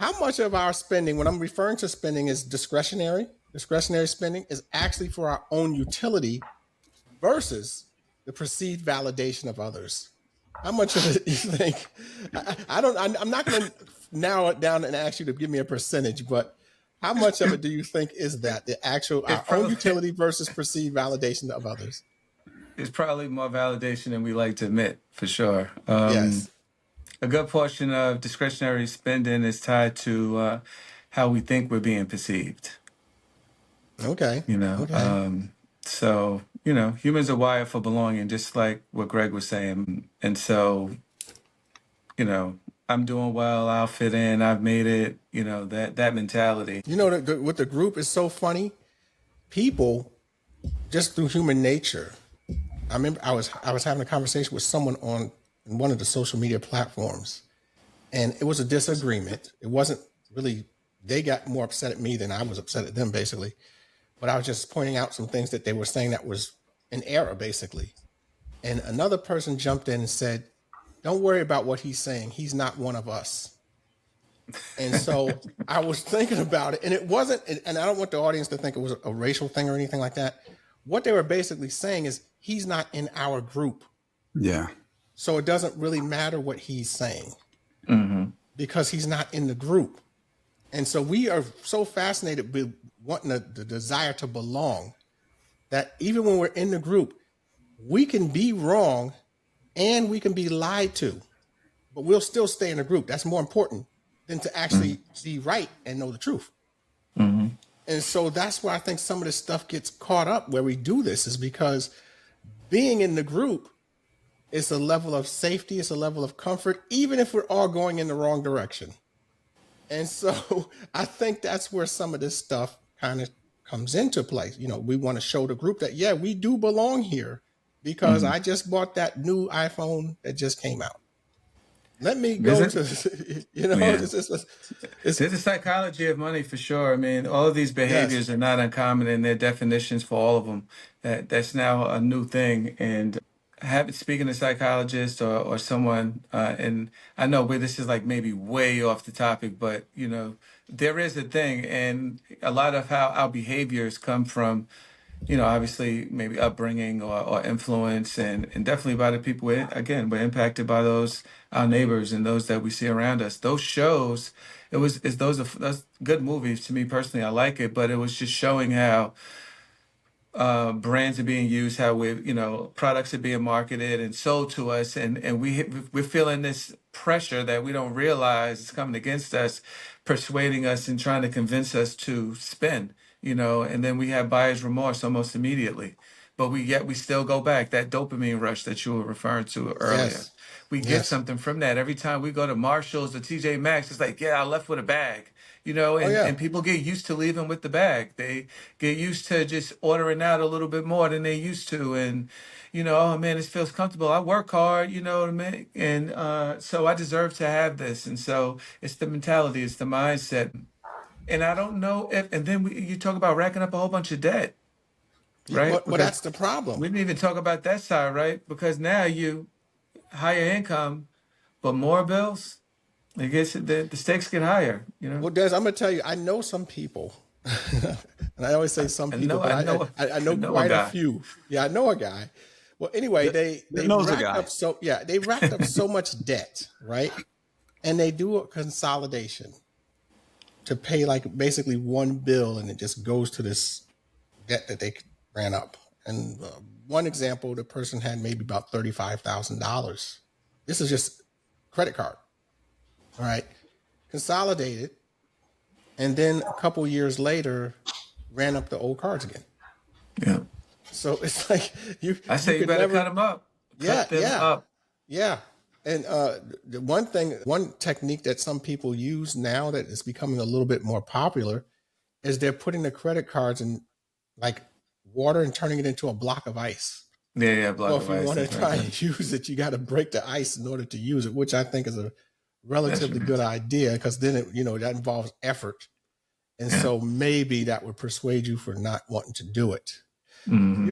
how much of our spending, when I'm referring to spending, is discretionary? Discretionary spending is actually for our own utility versus the perceived validation of others. How much of it you think? I don't. I'm not going to narrow it down and ask you to give me a percentage, but how much of it do you think is that the actual It's our own probably utility versus perceived validation of others? it's probably more validation than we like to admit, for sure. Yes. A good portion of discretionary spending is tied to how we think we're being perceived. Okay. You know, Okay. so you know, humans are wired for belonging, just like what Greg was saying. And so, you know, I'm doing well. I'll fit in. I've made it. You know, that mentality. You know, with the group is so funny. People just through human nature. I remember I was having a conversation with someone on one of the social media platforms, and it was a disagreement. It wasn't really, they got more upset at me than I was upset at them, basically. But I was just pointing out some things that they were saying that was an error, basically. And another person jumped in and said, "Don't worry about what he's saying. He's not one of us." And so I was thinking about it, and it wasn't, and I don't want the audience to think it was a racial thing or anything like that. What they were basically saying is, he's not in our group. Yeah. So it doesn't really matter what he's saying Hmm. because he's not in the group. And so we are so fascinated with wanting the desire to belong that even when we're in the group, we can be wrong and we can be lied to, but we'll still stay in the group. That's more important than to actually be right and know the truth. Hmm. And so that's why I think some of this stuff gets caught up where we do this, is because being in the group is a level of safety, it's a level of comfort, even if we're all going in the wrong direction. And so I think that's where some of this stuff kind of comes into play. You know, we want to show the group that, yeah, we do belong here because Hmm. I just bought that new iPhone that just came out. Let me There's go a to, you know, yeah. it's There's a psychology of money for sure. I mean, all of these yes. behaviors are not uncommon in their definitions for all of them. That's now a new thing. And having speaking to psychologists or someone, and I know where this is like maybe way off the topic, but you know, there is a thing, and a lot of how our behaviors come from, you know, obviously maybe upbringing or influence, and definitely by the people again, we're impacted by those our neighbors and those that we see around us. Those shows, those good movies to me personally. I like it, but it was just showing how brands are being used, how you know, products are being marketed and sold to us, and we're feeling this pressure that we don't realize is coming against us, persuading us and trying to convince us to spend, you know, and then we have buyer's remorse almost immediately. But we still go back, that dopamine rush that you were referring to earlier. Yes. We get Yes. something from that every time we go to Marshalls or TJ Maxx. It's like, yeah, I left with a bag, you know, Oh, and yeah. people get used to leaving with the bag. They get used to just ordering out a little bit more than they used to, and you know, oh man, this feels comfortable. I work hard, you know what I mean, and so I deserve to have this. And so it's the mentality, it's the mindset. And I don't know if, and then you talk about racking up a whole bunch of debt, right? Well, Because that's the problem. we didn't even talk about that side, right? Because now you higher income, but more bills. It gets the stakes get higher, you know. Well, Des, I'm gonna tell you, I know some people, and I always say some I people, know, but I I, know, I I I know know a quite a guy. few. Yeah, I know a guy. Well, anyway, That, they that knows a racked guy. up so yeah, they racked up so much debt, right? And they do a consolidation to pay like basically one bill, and it just goes to this debt that they ran up. And one example, the person had maybe about $35,000. This is just credit card, all right? Consolidated, and then a couple years later, ran up the old cards again. Yeah, So it's like I you say you could better cut never, them up, yeah, cut them yeah, up. yeah. And the one technique that some people use now that is becoming a little bit more popular is they're putting the credit cards in like water and turning it into a block of ice. Yeah, yeah, So block if of you ice. want to That's right try there. and use it, you got to break the ice in order to use it, which I think is a That's relatively right. good idea because then that involves effort, and Yeah. so maybe that would persuade you for not wanting to do it. Hmm.